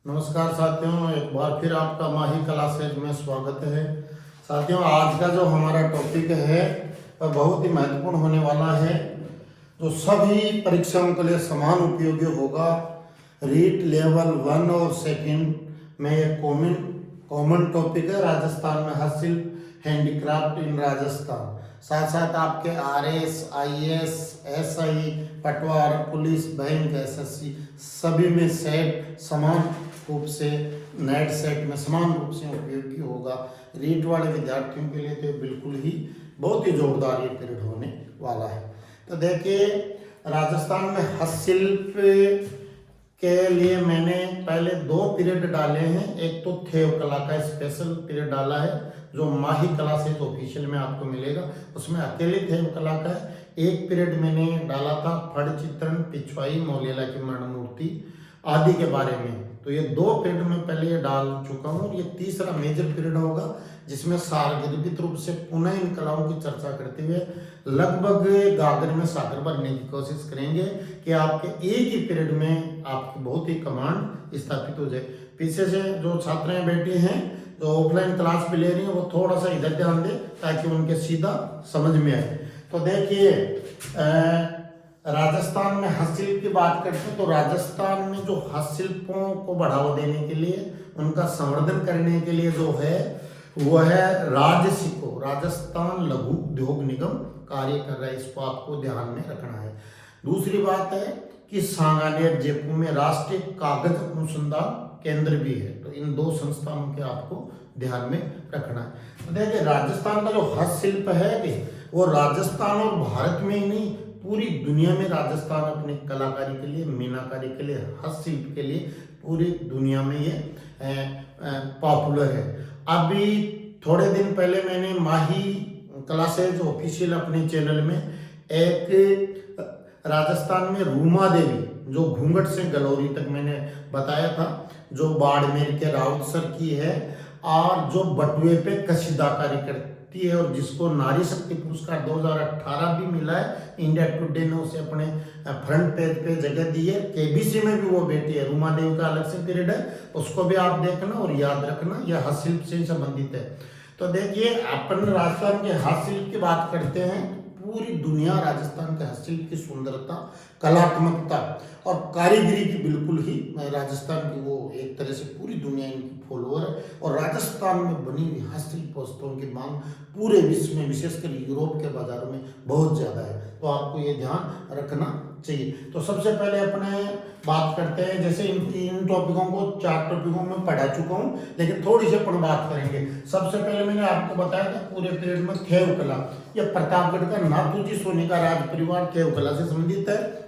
नमस्कार साथियों, एक बार फिर आपका माही क्लासेज में स्वागत है। साथियों, आज का जो हमारा टॉपिक है वह बहुत ही महत्वपूर्ण होने वाला है, जो सभी परीक्षाओं के लिए समान उपयोगी होगा। रीट लेवल 1 और 2 में एक कॉमन टॉपिक है। राजस्थान में हस्तशिल्प, हैंडीक्राफ्ट इन राजस्थान। साथ साथ आपके RS, IS, SI, पटवार, पुलिस, बैंक, SSC सभी में सेट समान रूप से, नेट सेट में समान रूप से उपयोगी होगा। रीट वाले विद्यार्थियों के लिए तो बिल्कुल ही बहुत ही जोरदार ये पीरियड होने वाला है। तो देखिए, राजस्थान में हस्तशिल्प के लिए मैंने पहले 2 पीरियड डाले हैं। एक तो थेव कला का स्पेशल पीरियड डाला है, जो माही क्लासेज ऑफिशियल में आपको मिलेगा, उसमें अकेले थेव कला का है। एक पीरियड मैंने डाला था फड़ चित्रण, पिछवाई, मौलेला की मरण मूर्ति आदि के बारे में। तो ये 2 पीरियड में पहले ये डाल चुका हूँ। ये तीसरा मेजर पीरियड होगा, जिसमें सारगर्भित रूप से पुनः इन कलाओं की चर्चा करते हुए लगभग गागर में सागर भरने की कोशिश करेंगे कि आपके एक ही पीरियड में आपकी बहुत ही कमांड स्थापित हो जाए। पीछे से जो छात्राएं बैठी हैं, जो ऑफलाइन क्लास भी ले रही हैं, वो थोड़ा सा इधर ध्यान दें ताकि उनके सीधा समझ में आए। तो देखिए, राजस्थान में हस्तशिल्प की बात करते हैं तो राजस्थान में जो हस्तशिल्पों को बढ़ावा देने के लिए, उनका संवर्धन करने के लिए जो है वो है राजसिको, राजस्थान लघु उद्योग निगम कार्य कर रहा है। इसको आपको ध्यान में रखना है। दूसरी बात है कि सांगानेर जयपुर में राष्ट्रीय कागज अनुसंधान केंद्र भी है। तो इन 2 संस्थानों के आपको ध्यान में रखना है। तो देखिए, राजस्थान का जो हस्तशिल्प है वो राजस्थान और भारत में ही नहीं, पूरी दुनिया में राजस्थान अपनी कलाकारी के लिए, मीनाकारी के लिए, हस्तशिल्प के लिए पूरी दुनिया में ये पॉपुलर है। अभी थोड़े दिन पहले मैंने माही क्लासेज ऑफिशियल अपने चैनल में एक राजस्थान में रूमा देवी, जो घूंघट से गलौरी तक मैंने बताया था, जो बाड़मेर के राउत सर की है और जो बटुए पे कशीदाकारी करती है, और जिसको नारी शक्ति पुरस्कार 2018 भी मिला है। इंडिया टुडे ने उसे अपने फ्रंट पेज पे जगह दी है। KBC में भी वो बेटी है। रूमा देवी का अलग से पीरियड है, उसको भी आप देखना और याद रखना, यह हस्तशिल्प से संबंधित है। तो देखिए, अपन राजस्थान के हस्तशिल्प की बात करते हैं। पूरी दुनिया राजस्थान के हस्तशिल्प की सुंदरता, कलात्मकता और कारीगरी की बिल्कुल ही, राजस्थान की वो एक तरह से पूरी दुनिया इनकी फॉलोअर है। और राजस्थान में बनी हुई हस्तशिल्प वस्तुओं की मांग पूरे विश्व में, विशेषकर यूरोप के बाजारों में बहुत ज़्यादा है। तो आपको ये ध्यान रखना चाहिए। तो सबसे पहले अपने बात करते हैं, जैसे इन टॉपिकों को 4 टॉपिकों में पढ़ा चुका हूँ, लेकिन थोड़ी सी अपन बात करेंगे। सबसे पहले मैंने आपको बताया था पूरे पीरियड में थेव कला, यह प्रतापगढ़ का नाथूजी सोनी का राज परिवार थेव कला से संबंधित है।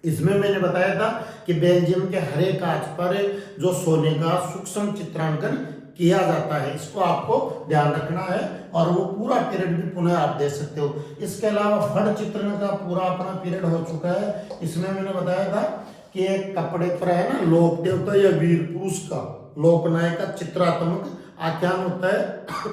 इसमें मैंने बताया था कि बेल्जियम के हरे कांच पर जो सोने का सूक्ष्म चित्रांकन किया जाता है, इसको आपको ध्यान रखना है। और वो पूरा पीरियड भी पुनः आप दे सकते हो। इसके अलावा फड़ चित्रण का पूरा अपना पीरियड हो चुका है। इसमें मैंने बताया था कि एक कपड़े पर है ना, लोक देवता या वीर पुरुष का, लोकनायक का चित्रात्मक आख्यान होता है।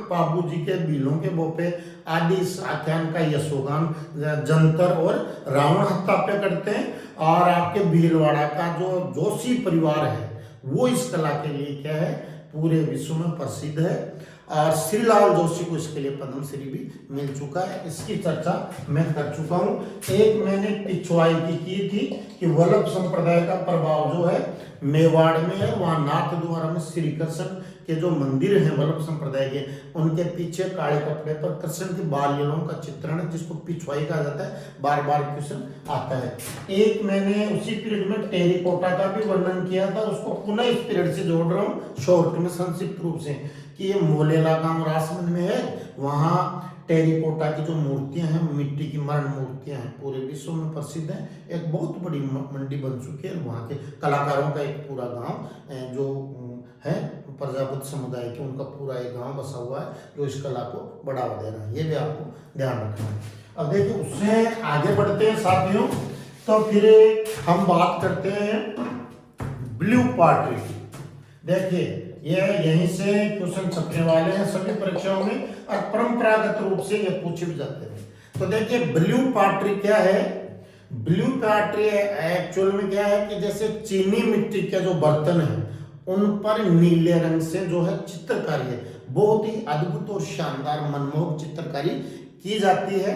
बाबू जी के बीलों के बोपे आदि इस आख्यान का यशोगान जंतर और रावण हत्या पे करते हैं। और आपके भीलवाड़ा का जो जोशी परिवार है, वो इस कला के लिए क्या है, पूरे विश्व में प्रसिद्ध है। और श्रीलाल जोशी को इसके लिए पद्मश्री भी मिल चुका है। इसकी चर्चा मैं कर चुका हूँ। एक मैंने पिछवाई की थी कि वल्लभ संप्रदाय का प्रभाव जो है मेवाड़ में है। वहाँ नाथ द्वारा में श्री कृष्ण के जो मंदिर हैं वल्लभ संप्रदाय के, उनके पीछे काले कपड़े पर कृष्ण की बाल लीलाओं का चित्रण है, जिसको पिछवाई कहा जाता है। बार बार क्वेश्चन आता है। एक मैंने उसी पीरियड में टेरिकोटा का भी वर्णन किया था, उसको पुनः इस पीरियड से जोड़ रहा हूँ शॉर्ट में, संक्षिप्त रूप से, कि ये मोलेला गांव राजसमंद में है। वहाँ टेरिकोटा की जो मूर्तियां हैं, मिट्टी की मरण मूर्तियां हैं, पूरे विश्व में प्रसिद्ध हैं। एक बहुत बड़ी मंडी बन चुकी है। वहाँ के कलाकारों का एक पूरा गांव जो है प्रजापति समुदाय के, उनका पूरा एक गांव बसा हुआ है, जो इस कला को बढ़ावा दे रहा है। ये भी आपको ध्यान रखना है। अब देखिए, उससे आगे बढ़ते हैं साथियों। तो फिर हम बात करते हैं ब्लू पार्ट्री की। देखिए, ये यहीं से क्वेश्चन छपने वाले हैं सभी परीक्षाओं में, और परंपरागत रूप से ये पूछे भी जाते हैं। तो देखिए, ब्लू पार्ट्री क्या है। ब्लू पार्ट्री एक्चुअल में क्या है कि जैसे चीनी मिट्टी के जो बर्तन है, उन पर नीले रंग से जो है चित्रकारी है, बहुत ही अद्भुत और शानदार मनमोहक चित्रकारी की जाती है।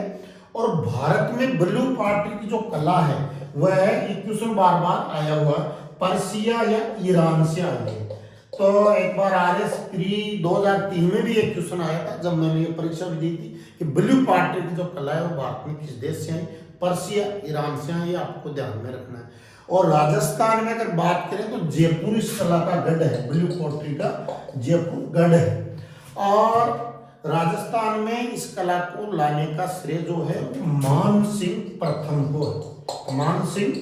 और भारत में ब्लू पॉटरी की जो कला है वह है, ये क्वेश्चन बार बार आया हुआ, पर्सिया या ईरान से आई है। तो एक बार RS प्री 2003 में भी एक क्वेश्चन आया था जब मैंने ये परीक्षा भी दी थी कि ब्लू पॉटरी की जो कला है वो भारत में किस देश से आई, पर्सिया ईरान से आई, आपको ध्यान में रखना है। और राजस्थान में अगर बात करें तो जयपुर इस कला का गढ़ है, ब्लू पॉटरी का जयपुर गढ़ है। और राजस्थान में इस कला को लाने का श्रेय जो है मान सिंह प्रथम को है, मान सिंह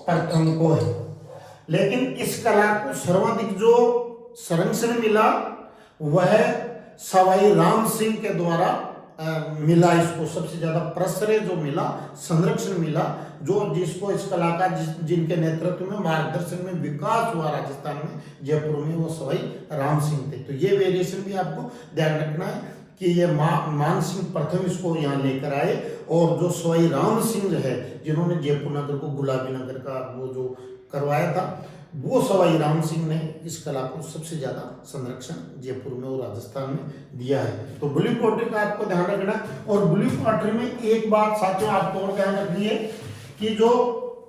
प्रथम को है। लेकिन इस कला को सर्वाधिक जो संरक्षण मिला वह सवाई राम सिंह के द्वारा मिला, इसको सबसे ज्यादा प्रश्रय जो मिला, संरक्षण मिला, जो जिसको इस कला का जिनके नेतृत्व में मार्गदर्शन में विकास हुआ राजस्थान में जयपुर में, वो सवाई राम सिंह थे। तो ये वेरिएशन भी आपको ध्यान रखना है कि ये मान सिंह प्रथम इसको यहाँ लेकर आए, और जो सवाई राम सिंह है जिन्होंने जयपुर नगर को गुलाबी नगर का वो जो करवाया था, वो सवाई राम सिंह ने इस कला को सबसे ज्यादा संरक्षण जयपुर में और राजस्थान में दिया है। तो ब्लू पॉटरी का आपको ध्यान रखना। और ब्लू पॉटरी में एक बात साथियों आपको और ध्यान रखनी है कि जो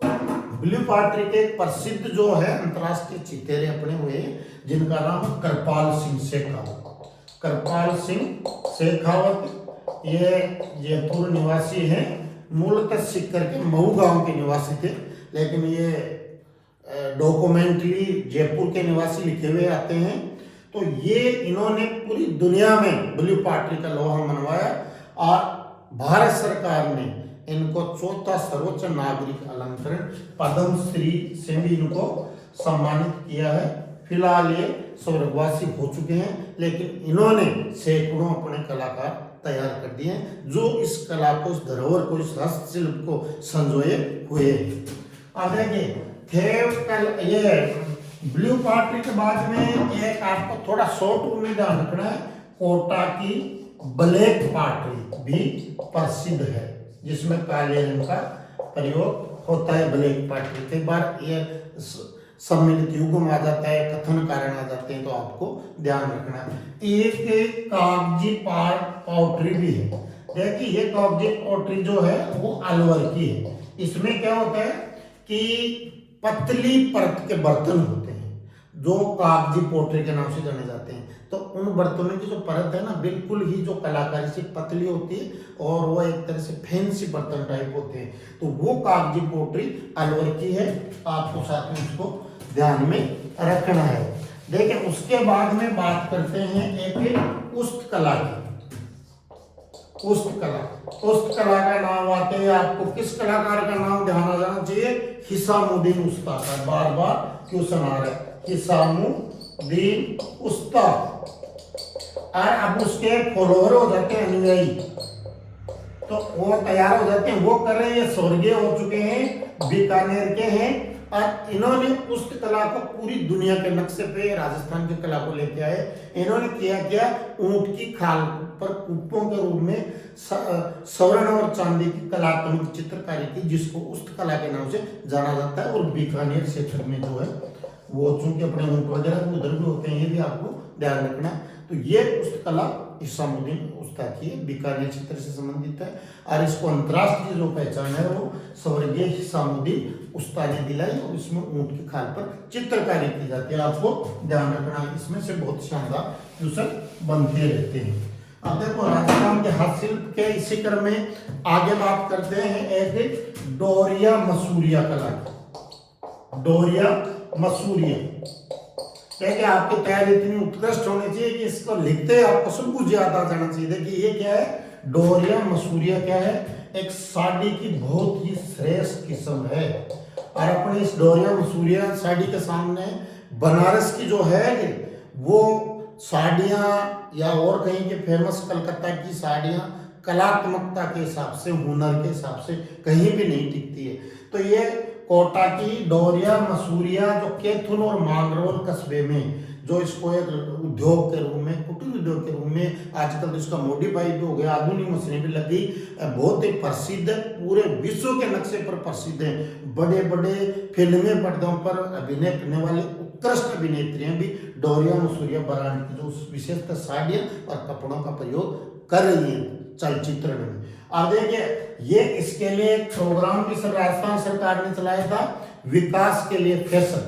ब्लू पॉटरी के प्रसिद्ध जो है अंतरराष्ट्रीय चितेरे अपने हुए हैं जिनका नाम कृपाल सिंह शेखावत, कृपाल सिंह शेखावत, ये जयपुर निवासी हैं, मूलतः सीकर के मऊ गांव के निवासी थे, लेकिन ये डॉक्यूमेंट्री जयपुर के निवासी लिखे हुए आते हैं। तो ये इन्होंने पूरी दुनिया में ब्लू पॉटरी का लोहा मनवाया और भारत सरकार ने इनको चौथा सर्वोच्च नागरिक अलंकरण पद्मश्री से भी इनको सम्मानित किया है। फिलहाल ये स्वर्गवासी हो चुके हैं, लेकिन इन्होंने सैकड़ों अपने कलाकार तैयार कर दिए हैं जो इस कला को, इस धरोहर को, इस हस्तशिल्प को संजोए हुए। अब देखिए ये ब्लू पॉटरी के बाद में एक आपको थोड़ा शॉर्ट में ध्यान रखना है, कोटा की ब्लैक पॉटरी भी प्रसिद्ध है जिसमें काले रंग का प्रयोग होता है। ब्लैक पॉटरी कई बार ये सम्मिलित युग्म आ जाता है, कथन कारण आ जाते हैं, तो आपको ध्यान रखना है। एक कागजी पॉटरी भी है। देखिए ये कागजी पॉटरी जो है वो अलवर की है। इसमें क्या होता है कि पतली परत के बर्तन होते हैं जो कागजी पॉटरी के नाम से जाने जाते हैं। तो उन बर्तनों की जो परत है ना, बिल्कुल ही जो कलाकारी से पतली होती है और वो एक तरह से फैंसी बर्तन टाइप होते हैं। तो वो कागजी पॉटरी अलवर की है, आपको साथ में उसको ध्यान में रखना है। देखिए उसके बाद में बात करते हैं एक उस्त कला की। उस्त कला का नाम आते हैं, आपको किस कलाकार का नाम ध्यान आ जाना चाहिए, हिसामुद्दीन उस्ताद का। बार बार क्वेश्चन आ रहा है हिसामुद्दीन उस्ताद। और अब उसके फॉलोअर हो जाते हैं अनुयायी, तो वो तैयार हो जाते हैं, वो कर रहे हैं, ये स्वर्गीय हो चुके हैं, बीकानेर के हैं। और इन्होंने उस्त कला को पूरी दुनिया के नक्शे पे राजस्थान की कला को लेके आए। इन्होंने किया ऊंट की खाल पर कुप्पों के रूप में स्वर्ण और चांदी की कलात्मक चित्रकारी की, जिसको उस्त कला के नाम से जाना जाता है। और बीकानेर क्षेत्र में जो है वो चूंकि अपने ऊंट वगैरह उधर भी होते हैं, ये भी आपको ध्यान रखना है। तो ये उस्त कला हिसामुद्दीन उस्ताद की बीकानेर क्षेत्र से संबंधित है और इसको अंतरराष्ट्रीय जो पहचान है वो स्वर्गीय हिसामुद्दीन उस्ताद ने दिलाई। और इसमें ऊंट की खाल पर चित्रकारी की जाती है, आपको ध्यान रखना है। इसमें से बहुत शानदार क्वेश्चन बनते रहते हैं। अब देखो राजस्थान के हस्तशिल्प के इसी क्रम में आगे बात करते हैं एक डोरिया मसूरिया कला। डोरिया मसूरिया, देखिए आपकी तैयारी इतनी उत्कृष्ट होनी चाहिए कि इसको लिखते आपको सब कुछ याद आ जाना चाहिए। देखिए ये क्या है, डोरिया मसूरिया क्या है, एक साड़ी की बहुत ही श्रेष्ठ किस्म है। और अपने इस डोरिया मसूरिया साड़ी के सामने बनारस की जो है वो साड़ियाँ या और कहीं के फेमस कलकत्ता की साड़ियाँ कलात्मकता के हिसाब से, हुनर के हिसाब से कहीं भी नहीं टिकती है। तो ये कोटा की डोरिया मसूरिया जो कैथुन और मांगरोल कस्बे में जो इसको एक उद्योग के रूप में, कुटीर उद्योग के रूप में, आजकल तो इसका मॉडिफाई भी हो गया, आधुनिक मशीनें भी लगी, बहुत ही प्रसिद्ध है, पूरे विश्व के नक्शे पर प्रसिद्ध है। बड़े बड़े फिल्में पर्दों पर अभिनय करने वाले उत्कृष्ट अभिनेत्रियां भी डोरिया मसूरिया ब्रांड की जो विशेषतः साड़ियां और कपड़ों का प्रयोग कर रही हैं चलचित्र में। अब देखिए ये इसके लिए एक प्रोग्राम भी सर राजस्थान सरकार ने चलाया था, विकास के लिए फैशन,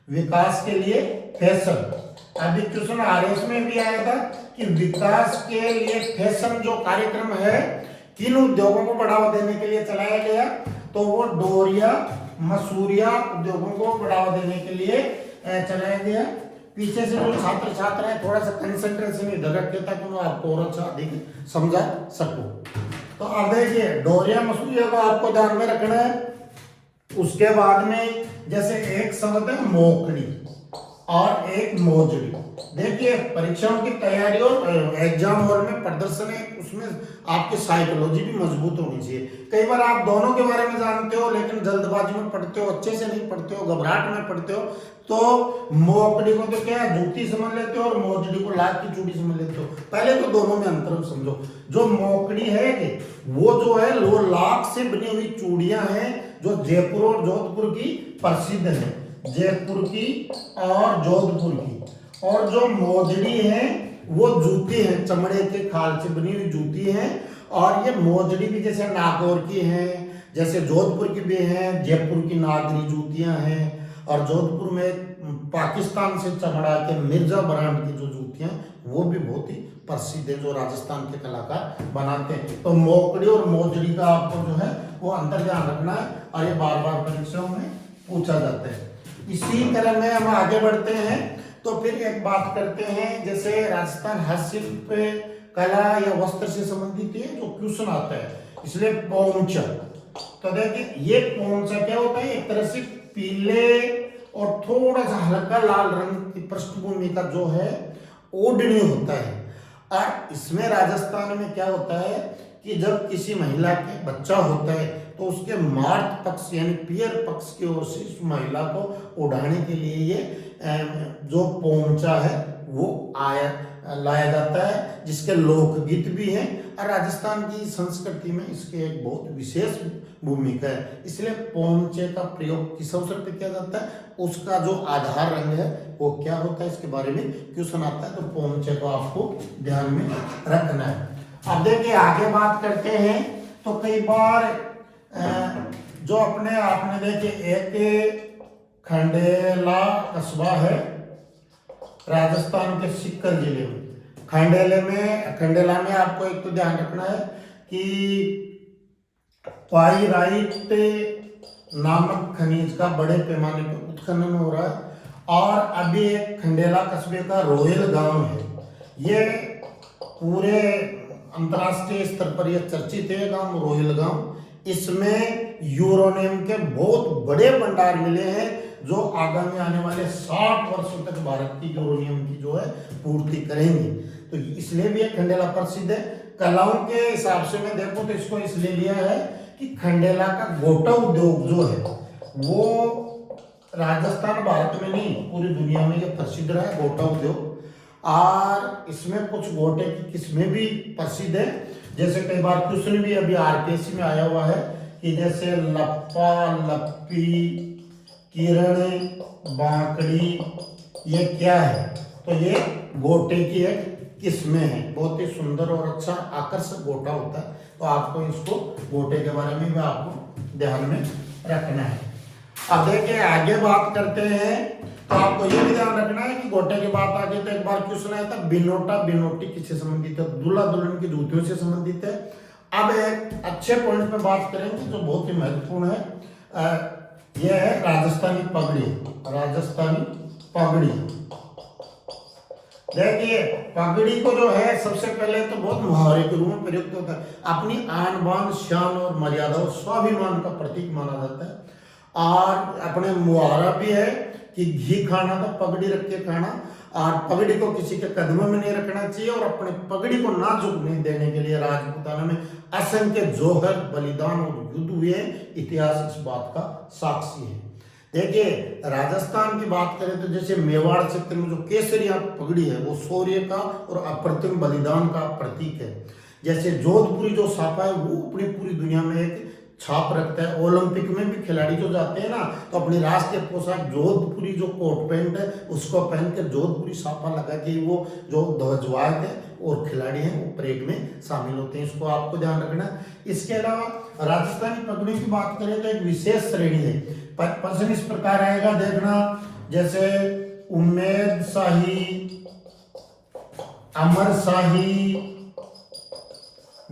विकास के लिए फैशन। अभी क्वेश्चन आरएस में भी आया था कि विकास के लिए फैशन जो कार्यक्रम है किन उद्योगों को बढ़ावा देने के लिए चलाया गया, तो वो डोरिया मसूरिया उद्योगों को बढ़ावा देने के लिए चलाया गया। पीछे से जो छात्र छात्रा है थोड़ा सा कंसंट्रेशन इधर रखे ताकि मैं आपको और अच्छा अधिक समझा सकूं। तो अब देखिए डोरिया मसूरिया को आपको ध्यान में रखना है। उसके बाद में जैसे एक शब्द है मोकड़ी और एक मोजड़ी। देखिए परीक्षाओं की तैयारी और एग्जाम हॉल में प्रदर्शन है, उसमें आपकी साइकोलॉजी भी मजबूत होनी चाहिए। कई बार आप दोनों के बारे में जानते हो लेकिन जल्दबाजी में पढ़ते हो, अच्छे से नहीं पढ़ते हो, घबराहट में पढ़ते हो, तो मोकड़ी को तो क्या जूती समझ लेते हो और मोजड़ी को लाख की चूड़ी समझ लेते हो। पहले तो दोनों में अंतर समझो। जो मोकड़ी है वो जो है वो लाख से बनी हुई चूड़ियां हैं जो जयपुर और जोधपुर की प्रसिद्ध है, जयपुर की और जोधपुर की। और जो मोजड़ी है वो जूती है, चमड़े के खाल से बनी हुई जूती है। और ये मोजड़ी भी जैसे नागौर की है, जैसे जोधपुर की भी है, जयपुर की नागरी जूतियां हैं। और जोधपुर में पाकिस्तान से चमड़ा के मिर्जा ब्रांड की जो जूतियां वो भी बहुत ही प्रसिद्ध है, जो राजस्थान के कलाकार बनाते हैं। तो मोकड़ी और मोजड़ी का आपको जो है वो अंतर ध्यान रखना है और ये बार बार परीक्षाओं में पूछा जाता है। इसी तरह में हम आगे बढ़ते हैं तो फिर एक बात करते हैं, जैसे राजस्थान हस्तशिल्प कला या वस्त्र से संबंधित है जो क्वेश्चन आता है, इसलिए पोंचा। तो देखिए ये पोंचा क्या होता है, एक तरह से पीले और थोड़ा सा हल्का लाल रंग की पृष्ठभूमि का जो है ओढ़नी होता है। और इसमें राजस्थान में क्या होता है कि जब किसी महिला के बच्चा होता है तो उसके मार्त पक्ष यानी पियर पक्ष की ओर से इस महिला को उड़ाने के लिए ये जो पोंचा है वो लाया जाता है, जिसके लोकगीत भी हैं। और राजस्थान की संस्कृति में इसके एक बहुत विशेष भूमिका है, इसलिए पोंचे का प्रयोग किस अवसर पर किया जाता है, उसका जो आधार रंग है वो क्या होता है, इसके बारे में क्वेश्चन आता है। तो पोंचे को आपको ध्यान में रखना है। अब देखिए आगे बात करते हैं तो कई बार जो अपने आपने देखिए एक खंडेला कस्बा है राजस्थान के सीकर जिले में। खंडेला में आपको एक तो ध्यान रखना है कि पाइराइट नामक खनिज का बड़े पैमाने पर उत्खनन हो रहा है। और अभी एक खंडेला कस्बे का रोयल गांव है, ये पूरे अंतर्राष्ट्रीय स्तर पर यह चर्चित है गांव, रोयल गांव। इसमें यूरोनियम के बहुत बड़े भंडार मिले हैं जो आगामी आने वाले 60 वर्षों तक भारत की यूरोनियम की जो है पूर्ति करेंगे। तो इसलिए भी खंडेला प्रसिद्ध है। कलाओं के हिसाब से मैं देखूं तो इसको इसलिए लिया है कि खंडेला का गोटा उद्योग जो है वो राजस्थान भारत में नहीं पूरी दुनिया में ये प्रसिद्ध रहा है गोटा उद्योग। और इसमें कुछ गोटे की किस्में भी प्रसिद्ध है, जैसे कई बार क्वेश्चन भी अभी आरपीएससी में आया हुआ है कि जैसे लप्पा, लप्पी, किरण, बांकड़ी, ये क्या है, तो ये गोटे की एक किस्में हैं। बहुत ही सुंदर और अच्छा आकर्षक गोटा होता है, तो आपको इसको गोटे के बारे में भी आपको ध्यान में रखना है। अब देखिए आगे बात करते हैं तो आपको ये भी ध्यान रखना है कि गोटे की बात आगे तो एक बार क्वेश्चन आया था बिनोटा, बिनोटी किससे संबंधित है, दूल्हा दुल्हन की जूतियों से संबंधित है। अब एक अच्छे पॉइंट पे बात करेंगे जो बहुत ही महत्वपूर्ण है, यह है राजस्थानी पगड़ी। राजस्थानी पगड़ी देखिए पगड़ी को जो है सबसे पहले तो बहुत मुहावरे के रूप में प्रयुक्त होता है, अपनी आन बान शान और मर्यादा और स्वाभिमान का प्रतीक माना जाता है। और अपने मुहावरा भी है कि घी खाना तो पगड़ी रख के खाना, और पगड़ी को किसी के कदमों में नहीं रखना चाहिए। और अपने पगड़ी को ना झुकने देने के लिए राजपूताना में असंख्य जोहर, बलिदान और युद्ध हुए, इतिहास इस बात का साक्षी है। देखिए राजस्थान की बात करें तो जैसे मेवाड़ क्षेत्र में जो केसरिया पगड़ी है वो शौर्य का और अप्रतिम बलिदान का प्रतीक है। जैसे जोधपुरी जो साफा है वो अपनी पूरी दुनिया में एक छाप रखता है। ओलंपिक में भी खिलाड़ी जो जाते हैं ना तो अपनी राष्ट्रीय पोशाक जोधपुरी जो कोट पैंट है उसको पहन कर जोधपुरी साफा लगा के वो जो ध्वजवाहक है और खिलाड़ी हैं वो परेड में शामिल होते हैं। इसको आपको ध्यान रखना। इसके अलावा राजस्थानी पगड़ी की बात करें तो एक विशेष श्रेणी है। प्रश्न इस प्रकार आएगा, देखना, जैसे उम्मेद शाही, अमर शाही,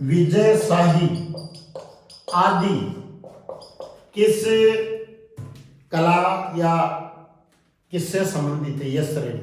विजय शाही आदि किस कला या किससे संबंधित है यह श्रेणी?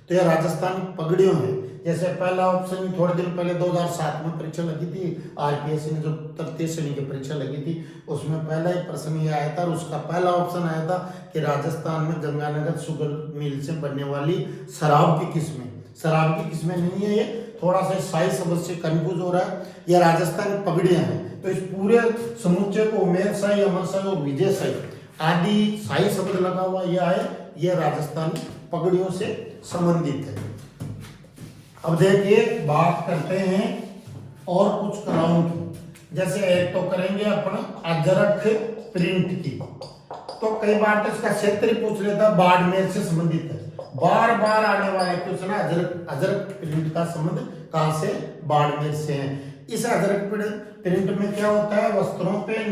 तो यह राजस्थानी पगड़ियों है। जैसे पहला ऑप्शन थोड़े दिन पहले 2007 में परीक्षा लगी थी, आरपीएससी ने जो तृतीय श्रेणी की परीक्षा लगी थी उसमें पहला ही प्रश्न ये आया था और उसका पहला ऑप्शन आया था कि राजस्थान में गंगानगर शुगर मिल से बनने वाली शराब की किस्में। शराब की किस्में नहीं है, ये थोड़ा सा शाही शब्द से कंफ्यूज हो रहा है। यह राजस्थानी पगड़ियां हैं। तो इस पूरे समुच्चय को उमेर शाही, अमर शाही और विजय शाही आदि शाही शब्द लगा हुआ यह है, यह राजस्थानी पगड़ियों से संबंधित है। अब देखिए बात करते हैं और कुछ कलाओं की। जैसे एक तो करेंगे अपना अजरक प्रिंट की। तो कई बार तो इसका क्षेत्र ही पूछ लेता, बाड़मेर से संबंधित है। बार बार आने वाले क्वेश्चन अजरक प्रिंट का संबंध कहां से? बाड़मेर से है। इस अजरक प्रिंट में क्या होता है? वस्त्रों पे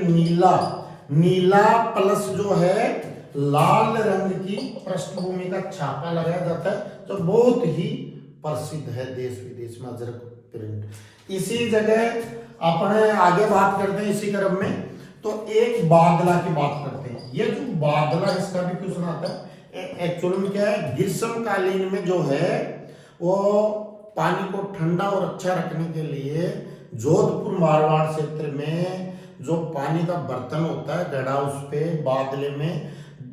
नीला प्लस जो है लाल रंग की पृष्ठभूमि का छापा लगाया जाता है, जो बहुत ही प्रसिद्ध है देश विदेश में अजरक प्रिंट। इसी जगह अपने आगे बात करते हैं इसी क्रम में, तो एक बादला की बात करते हैं। ये जो बादला, इसका भी क्वेश्चन आता है। एक्चुअल में क्या है, ग्रीष्मकालीन में जो है वो पानी को ठंडा और अच्छा रखने के लिए जोधपुर मारवाड़ क्षेत्र में जो पानी का बर्तन होता है घड़ा, उस पे बादले में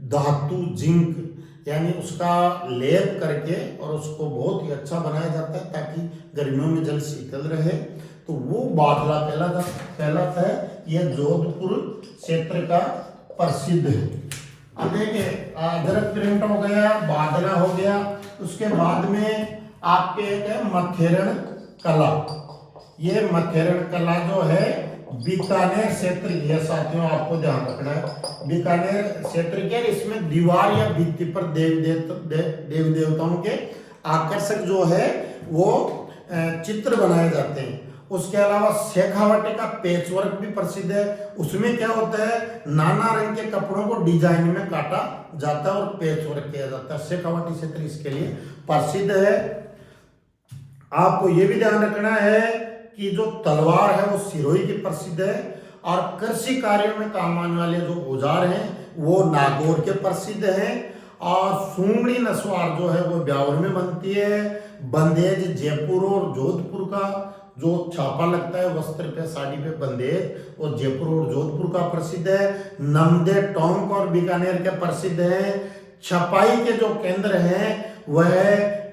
धातु जिंक यानी उसका लेप करके और उसको बहुत ही अच्छा बनाया जाता है ताकि गर्मियों में जल शीतल रहे, तो वो बादला कहलाता है। यह जोधपुर क्षेत्र का प्रसिद्ध है। अब देखिए अजरक प्रिंट हो गया, बादला हो गया, उसके बाद में आपके एक है मथेरण कला। ये मथेरण कला जो है बीकानेर क्षेत्र की है साथियों, आपको ध्यान रखना है। बीकानेर क्षेत्र के इसमें दीवार या भित्ति पर देवी देवताओं के आकर्षक जो है वो चित्र बनाए जाते हैं। उसके अलावा शेखावटी का पेचवर्क भी प्रसिद्ध है। उसमें क्या होता है, नाना रंग के कपड़ों को डिजाइन में काटा जाता है और पेचवर्क किया जाता है। शेखावटी क्षेत्र इसके लिए प्रसिद्ध है। आपको ये भी ध्यान रखना है कि जो तलवार है वो सिरोही की प्रसिद्ध है और कृषि कार्यों में काम आने वाले जो औजार हैं वो नागौर के प्रसिद्ध हैं। और सूंगड़ी नसवार जो है वो ब्यावर में बनती है। बंदेज जयपुर और जोधपुर का जो छापा लगता है वस्त्र पे, साड़ी पे, बंदेज और जयपुर और जोधपुर का प्रसिद्ध है। नमदे टोंक और बीकानेर के प्रसिद्ध है। छपाई के जो केंद्र हैं वह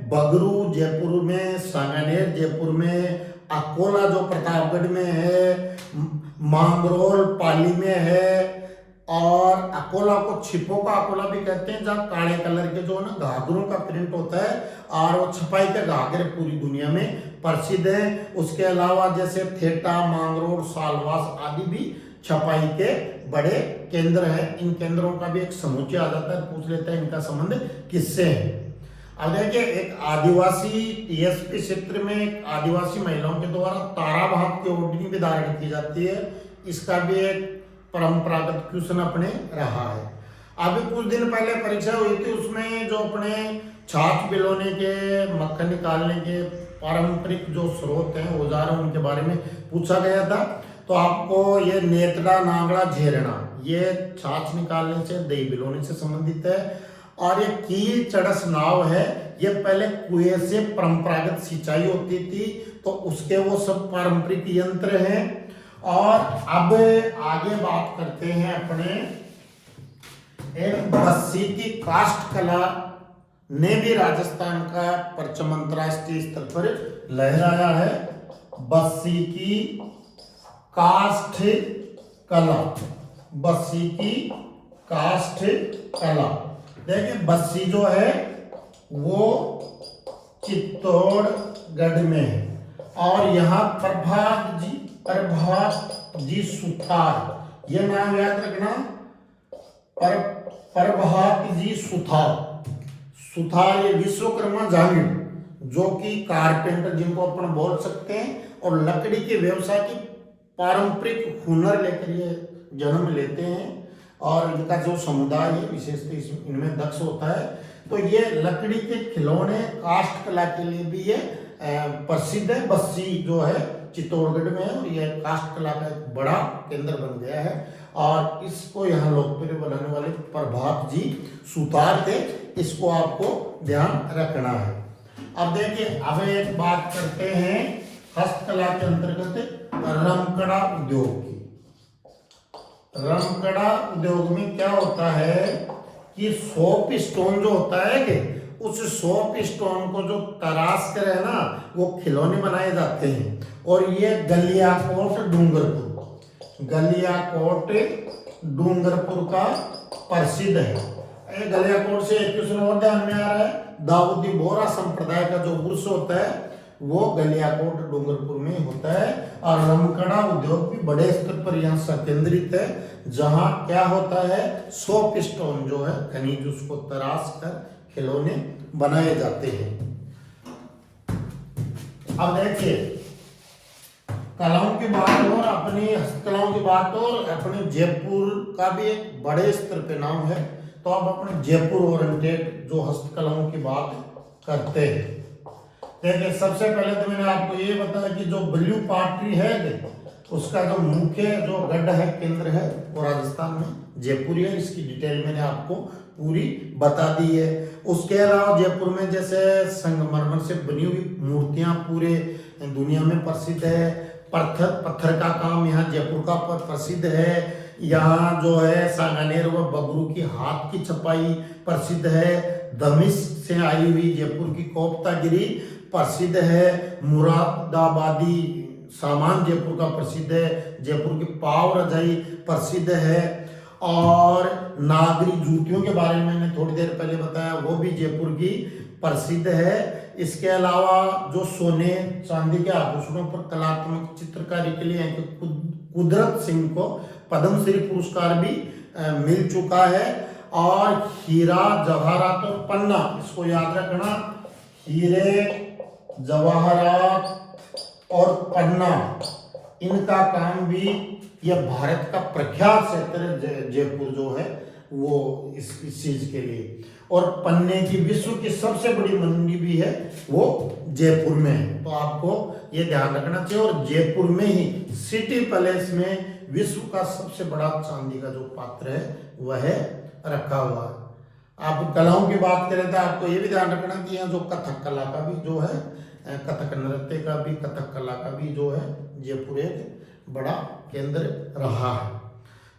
बगरू जयपुर में, सांगानेर जयपुर में, अकोला जो प्रतापगढ़ में है, मांगरोल पाली में है और अकोला को छिपो का अकोला भी कहते हैं, जहाँ काले कलर के जो ना घाघरों का प्रिंट होता है और वो छपाई के घाघरे पूरी दुनिया में प्रसिद्ध है। उसके अलावा जैसे थेटा, मांगरोल, सालवास आदि भी छपाई के बड़े केंद्र हैं। इन केंद्रों का भी एक समुच्चय आ जाता है, पूछ लेता है इनका संबंध किससे है। अब देखिए एक आदिवासी टीएसपी क्षेत्र में एक आदिवासी महिलाओं के द्वारा ताराभाग की ओढ़नी भी धारण की जाती है। इसका भी एक परंपरागत क्वेश्चन अपने रहा है। अभी कुछ दिन पहले परीक्षा हुई थी, उसमें जो अपने छाछ बिलोने के, मक्खन निकालने के पारंपरिक जो स्रोत हैं, औजार हैं, उनके बारे में पूछा गया था। तो आपको ये नेतड़ा, नांगड़ा, झेरना ये छाछ निकालने से, दही बिलोने से संबंधित है। और ये कील चड़स नाव है, ये पहले कुएं से परंपरागत सिंचाई होती थी, तो उसके वो सब पारंपरिक यंत्र हैं। और अब आगे बात करते हैं अपने एक बस्सी की काष्ठ कला ने भी राजस्थान का परचम अंतरराष्ट्रीय स्तर पर लहराया है। बस्सी की काष्ठ कला, बस्सी की काष्ठ कला। देखिए बस्सी जो है वो चित्तौड़गढ़ में है और यहाँ प्रभात जी सुथार ये नाम याद रखना, पर प्रभात जी सुथार। सुथार ये विश्वकर्मा जागीर, जो कि कारपेंटर जिनको अपन बोल सकते हैं, और लकड़ी के व्यवसाय की पारंपरिक हुनर लेकर ये जन्म लेते हैं, और इनका जो समुदाय है विशेषतः इनमें दक्ष होता है। तो ये लकड़ी के खिलौने काष्ठ कला के लिए भी ये प्रसिद्ध है। बस्सी जो है चित्तौड़गढ़ में है, और यह काष्ठ कला का एक बड़ा केंद्र बन गया है, और इसको यहाँ लोकप्रिय बनाने वाले प्रभात जी सुतार थे। इसको आपको ध्यान रखना है। अब देखिए, अब एक बात करते हैं हस्तकला के अंतर्गत रमकड़ा उद्योग की। रमकड़ा उद्योग में क्या होता है कि सोप स्टोन जो होता है कि उस सोप स्टोन को जो तराश कर है ना, वो खिलौने बनाए जाते हैं। और ये गलियाकोट डूंगरपुर का प्रसिद्ध है। ये गलियाकोट से एक क्वेश्चन और ध्यान में आ रहा है, दाऊदी बोहरा संप्रदाय का जो उर्स होता है वो गलियाकोट डूंगरपुर में होता है। और रमकड़ा उद्योग भी बड़े स्तर पर यहाँ संकेंद्रित है, जहाँ क्या होता है, सोप स्टोन जो है खनिज, उसको तराश कर खिलौने बनाए जाते हैं। अब देखिए, कलाओं की बात और अपनी हस्तकलाओं की बात, और अपने जयपुर का भी एक बड़े स्तर पे नाम है। तो अब अपने जयपुर ओरिएंटेड जो हस्तकलाओं की बात करते हैं। देखिए, सबसे पहले तो मैंने आपको ये बताया कि जो ब्लू पार्टी है उसका जो मुख्य जो गढ़ है, केंद्र है, वो राजस्थान में जयपुर है। इसकी डिटेल मैंने आपको पूरी बता दी है। उसके अलावा जयपुर में जैसे संगमरमर से बनी हुई मूर्तियां पूरे दुनिया में प्रसिद्ध है। पत्थर का काम यहाँ जयपुर का प्रसिद्ध है। यहाँ जो है सांगानेर व बगरू की हाथ की छपाई प्रसिद्ध है। दमिश्क से आई हुई जयपुर की कोफ्तागिरी प्रसिद्ध है। मुरादाबादी सामान जयपुर का प्रसिद्ध है। जयपुर की पाव रजाई प्रसिद्ध है। और नागरी जूतियों के बारे में मैंने थोड़ी देर पहले बताया, वो भी जयपुर की प्रसिद्ध है। इसके अलावा जो सोने चांदी के आभूषणों पर कलात्मक चित्रकारी के लिए कुदरत सिंह को पद्मश्री पुरस्कार भी मिल चुका है। और हीरा जवाहरात और पन्ना, इसको याद रखना, हीरे जवाहरात और पन्ना, इनका काम भी यह भारत का प्रख्यात क्षेत्र है जयपुर जो है वो इस चीज के लिए। और पन्ने की विश्व की सबसे बड़ी मंडी भी है वो जयपुर में है। तो आपको ये ध्यान रखना चाहिए। और जयपुर में ही सिटी पैलेस में विश्व का सबसे बड़ा चांदी का जो पात्र है वह रखा हुआ है। आप कलाओं की बात करें तो आपको ये भी ध्यान रखना कि यहाँ जो कथक कला का भी जो है, कथक नृत्य का भी, कथक कला का भी जो है जयपुर एक बड़ा केंद्र रहा है।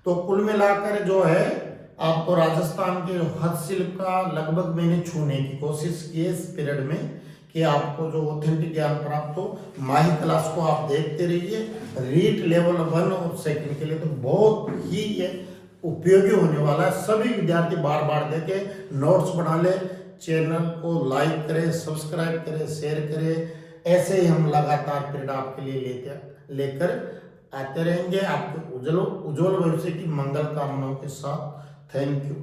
तो कुल मिलाकर जो है आपको राजस्थान के हस्तशिल्प का लगभग मैंने छूने की कोशिश की है इस पीरियड में, कि आपको जो ऑथेंटिक ज्ञान प्राप्त हो। माही क्लास को आप देखते रहिए। रीट लेवल 1 और 2 के लिए तो बहुत ही ये उपयोगी होने वाला है। सभी विद्यार्थी बार बार देखे, नोट्स बना ले, चैनल को लाइक करें, सब्सक्राइब करें, शेयर करें। ऐसे ही हम लगातार पीरियड आपके लिए लेकर आते रहेंगे। आपके उज्ज्वल भविष्य की मंगल कामनाओं के साथ। Thank you.